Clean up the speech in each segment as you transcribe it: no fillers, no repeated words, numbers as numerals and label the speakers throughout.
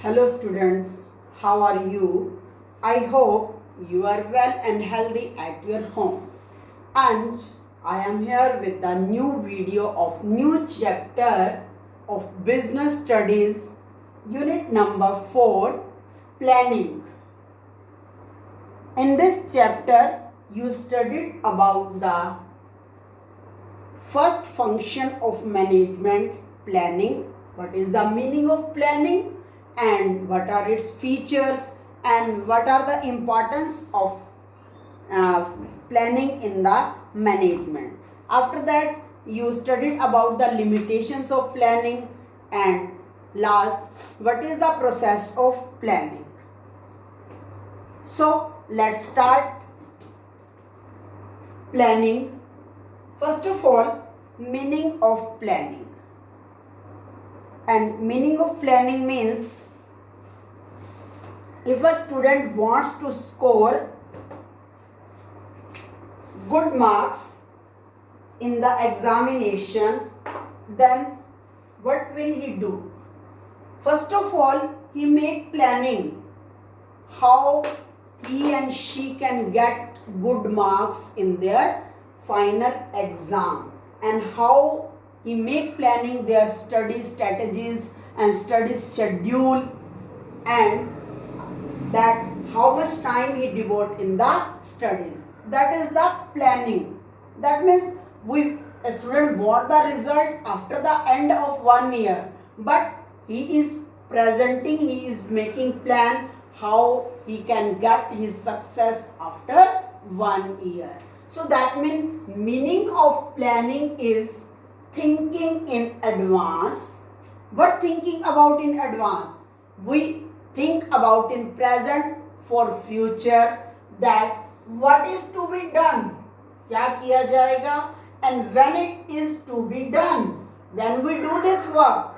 Speaker 1: Hello students, how are you? I hope you are well and healthy at your home. And I am here with a new video of new chapter of Business Studies, Unit number 4, Planning. In this chapter, you studied about the first function of management, planning. What is the meaning of planning and what are its features and what are the importance of planning in the management. After that, you studied about the limitations of planning, and last, what is the process of planning. So let's start planning. First of all, meaning of planning. And meaning of planning means if a student wants to score good marks in the examination, then what will he do? First of all, he make planning how he and she can get good marks in their final exam, and how he make planning their study strategies and study schedule, and that how much time he devote in the study. That is the planning. That means a student want the result after the end of 1 year, but he is presenting, he is making plan how he can get his success after 1 year. So that means meaning of planning is thinking in advance. What thinking about in advance? We think about in present for future, that what is to be done, क्या किया जाएगा, and when it is to be done, when we do this work.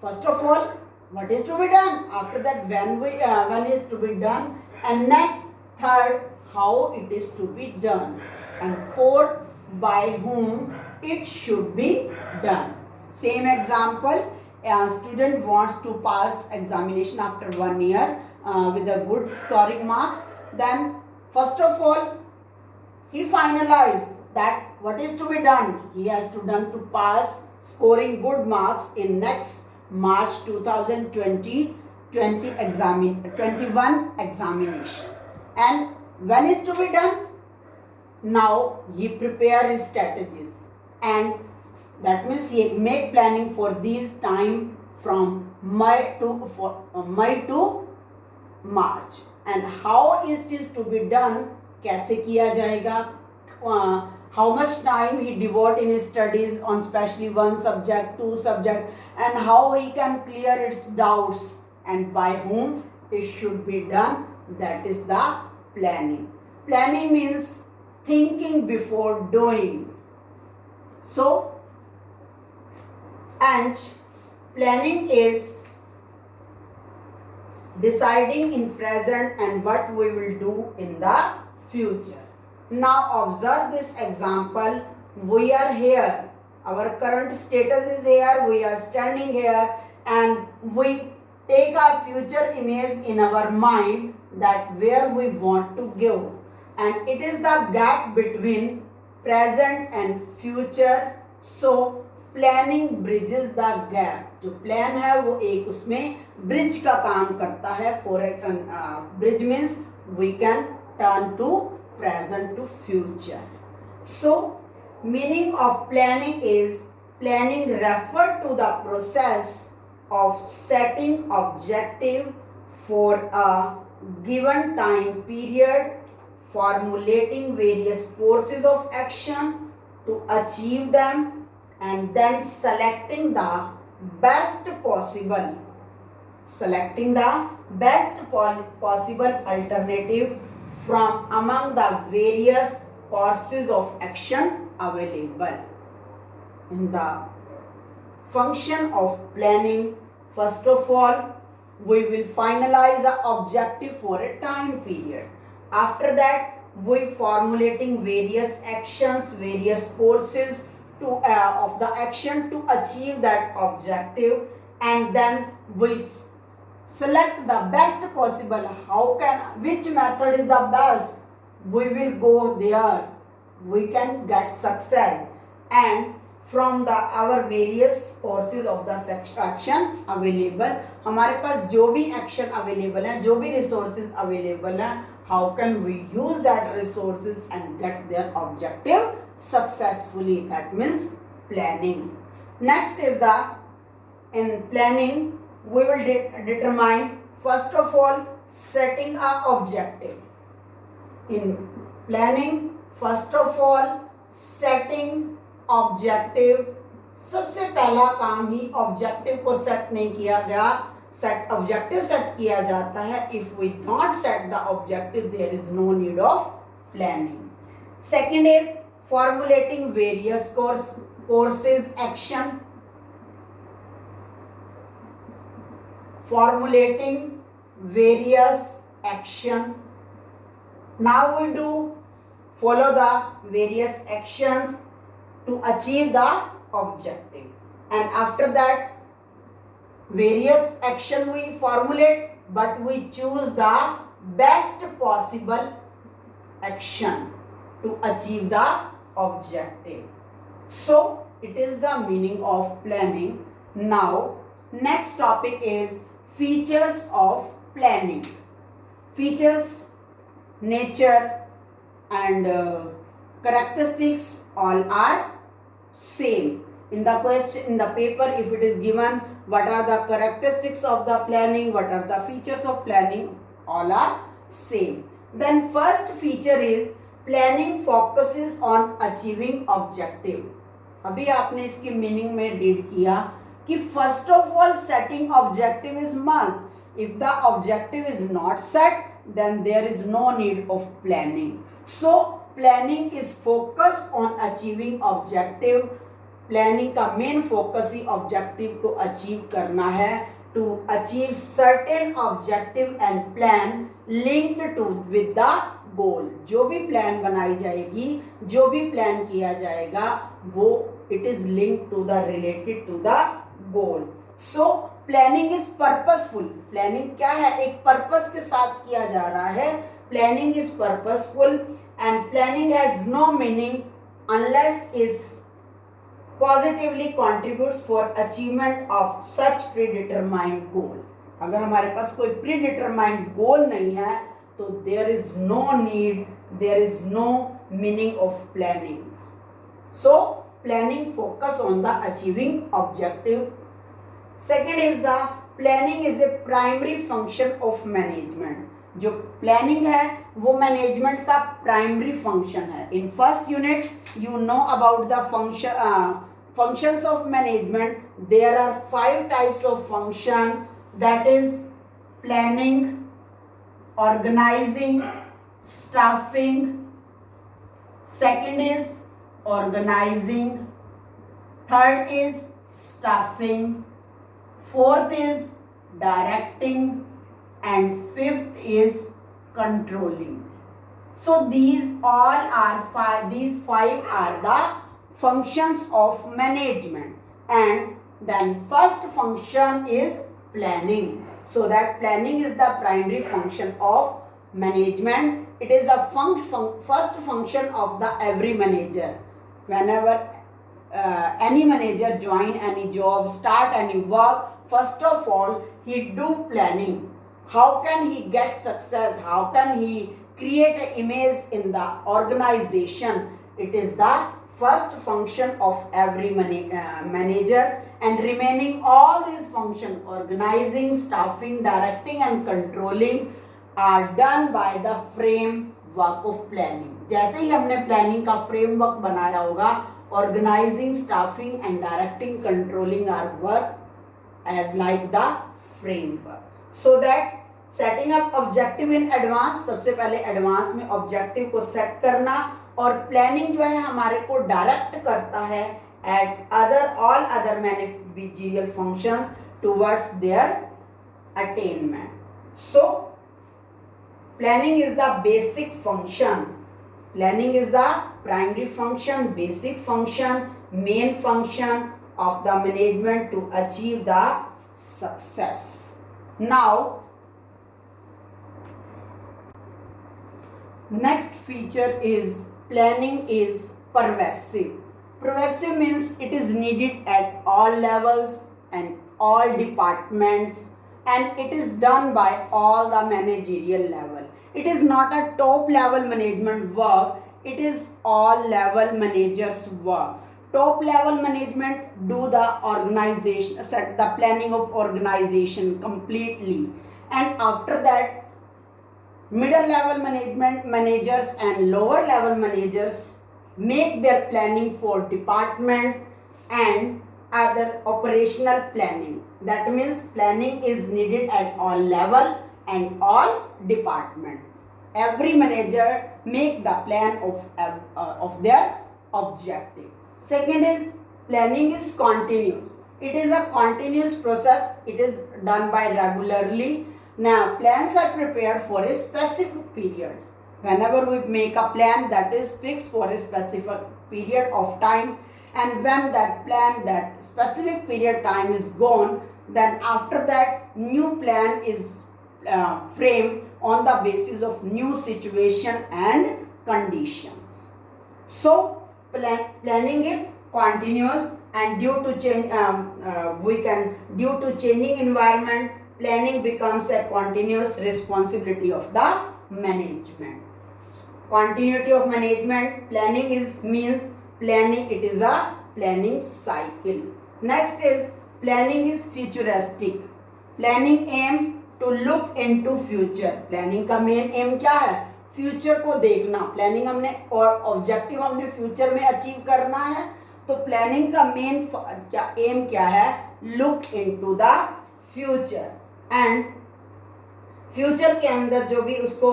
Speaker 1: First of all, what is to be done, after that when is to be done, and next, third, how it is to be done, and fourth, by whom it should be done. Same example, a student wants to pass examination after 1 year with a good scoring marks. Then first of all, he finalizes that what is to be done. He has to done to pass scoring good marks in next March 2020 21 examination. And when is to be done? Now he prepare his strategies, and that means he make planning for these time from May to March. And how it is to be done, कैसे किया जाएगा, how much time he devote in his studies on especially one subject, two subject, and how he can clear its doubts, and by whom it should be done. That is the planning. Planning means thinking before doing. So, and planning is deciding in present and what we will do in the future. Now observe this example. We are here. Our current status is here. We are standing here, and we take our future image in our mind, that where we want to go. And it is the gap between present and future. So planning bridges the gap. जो plan है वो एक उसमें bridge का काम करता है. For bridge means we can turn to present to future. So meaning of planning is planning refer to the process of setting objective for a given time period, formulating various courses of action to achieve them, and then selecting the best possible alternative from among the various courses of action available. In the function of planning, first of all, we will finalize the objective for a time period. After that, we formulating various actions, various courses of the action to achieve that objective, and then we select the best possible. Which method is the best? We will go there. We can get success. And from our various courses of the action available, हमारे पास जो भी action available है, जो भी resources available हैं, how can we use that resources and get their objective successfully? That means planning. Next is in planning we will determine first of all setting a objective. In planning, first of all setting objective. सबसे पहला काम ही objective को set नहीं किया गया, objective set किया जाता है. If we not set the objective there is no need of planning. Second is formulating various courses action. Formulating various action. Now we follow the various actions to achieve the objective, and after that various action we formulate, but we choose the best possible action to achieve the objective. So it is the meaning of planning. Now next topic is features of planning. Features, nature and characteristics all are same. In the question, in the paper, if it is given what are the characteristics of the planning, what are the features of planning, all are same. Then first feature is planning focuses on achieving objective. अभी आपने इसकी meaning में read किया कि first of all setting objective is must. If the objective is not set then there is no need of planning. So planning is focused on achieving objective. Planning का main focus ही objective को achieve करना है. To achieve certain objective and plan linked to with the goal. जो भी plan बनाई जाएगी, जो भी plan किया जाएगा, वो it is linked to the related to the goal. So planning is purposeful. Planning क्या है? एक पर्पस के साथ किया जा रहा है. Planning is purposeful and planning has no meaning unless is positively contributes for achievement of such predetermined goal. अगर हमारे पास कोई प्री डिटरमाइंड गोल नहीं है तो there is no need, there is no meaning of planning. So planning focus on the achieving objective. Second is the planning is a primary function of management. जो planning है वो management का primary function है. In first unit you know about the functions of management. There are 5 types of function, that is planning, organizing, staffing. Second is organizing. Third is staffing. Fourth is directing, and fifth is controlling. So these five are the functions of management, and then first function is planning. So that planning is the primary function of management. It is the first function of the every manager. Whenever any manager join any job, start any work, first of all he do planning. How can he get success? How can he create an image in the organization? It is the first function of every manager, and remaining all these functions, organizing, staffing, directing and controlling, are done by the framework of planning. जैसे ही हमने planning का framework बनाया होगा, organizing, staffing and directing, controlling are work as like the framework. So that setting up objective in advance, सबसे पहले advance में objective को set करना, और प्लानिंग जो है हमारे को डायरेक्ट करता है at all other managerial functions towards their attainment. So planning is the basic function. Planning is the primary function, basic function, main function of the management to achieve the success. Now, next feature is planning is pervasive. Pervasive means it is needed at all levels and all departments, and it is done by all the managerial level. It is not a top level management work, it is all level managers work. Top level management do the organization, set the planning of organization completely, and after that middle level management managers and lower level managers make their planning for departments and other operational planning. That means planning is needed at all level and all department. Every manager make the plan of their objective. Second is planning is continuous. It is a continuous process. It is done by regularly. Now plans are prepared for a specific period. Whenever we make a plan that is fixed for a specific period of time, and when that plan, that specific period time is gone, then after that new plan is framed on the basis of new situation and conditions. So planning is continuous, and due to change due to changing environment, planning becomes a continuous responsibility of the management. Continuity of management, planning is means planning, it is a planning cycle. Next is planning is futuristic. Planning aim to look into future. Planning का main M क्या है? Future को देखना. Planning हमने और objective हमने future में achieve करना है, तो प्लानिंग का मेन क्या एम क्या है? Look into the future, and future के अंदर जो भी उसको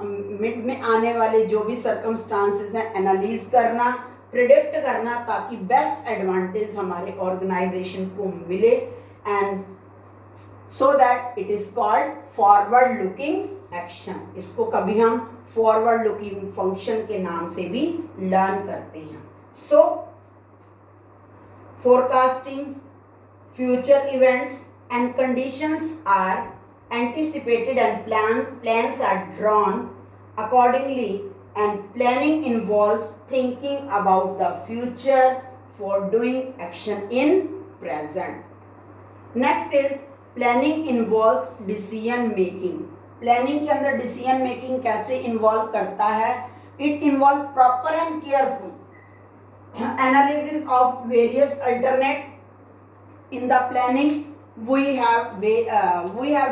Speaker 1: मिड में आने वाले जो भी सर्कमस्टांसेस हैं एनालिज करना, प्रिडिक्ट करना, ताकि बेस्ट एडवांटेज हमारे ऑर्गेनाइजेशन को मिले, and so that it is called forward looking action. इसको कभी हम फॉरवर्ड लुकिंग फंक्शन के नाम से भी लर्न करते हैं. So forecasting future events and conditions are anticipated and plans are drawn accordingly, and planning involves thinking about the future for doing action in present. Next is planning involves decision making. Planning के अंदर decision making कैसे involve करता है? It involves proper and careful analysis of various alternate in the planning. We have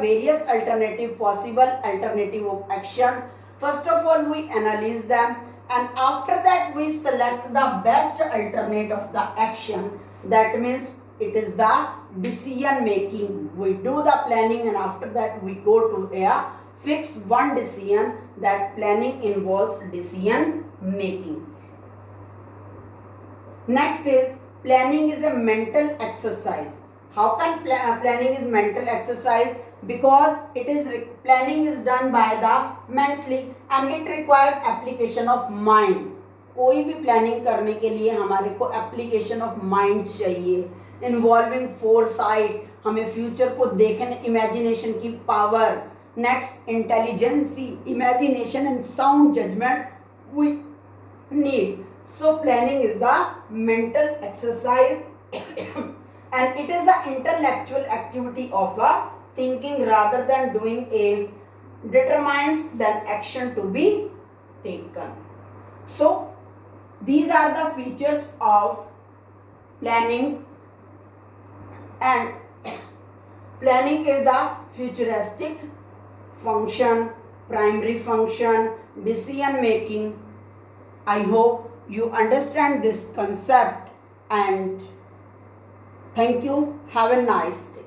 Speaker 1: various possible alternative of action. First of all, we analyze them, and after that we select the best alternate of the action. That means it is the decision making. We do the planning, and after that we go to a fix one decision. That planning involves decision making. Next is planning is a mental exercise. How can planning is mental exercise? Because it is planning is done by the mentally, and it requires application of mind. कोई भी planning करने के लिए हमारे को application of mind चाहिए, involving foresight, हमें future को देखने, इमेजिनेशन की power. Next intelligence, imagination and sound judgement we need. So planning is a mental exercise and it is an intellectual activity of a thinking rather than doing a determines the action to be taken. So these are the features of planning, and planning is the futuristic function, primary function, decision making. I hope you understand this concept, and thank you. Have a nice day.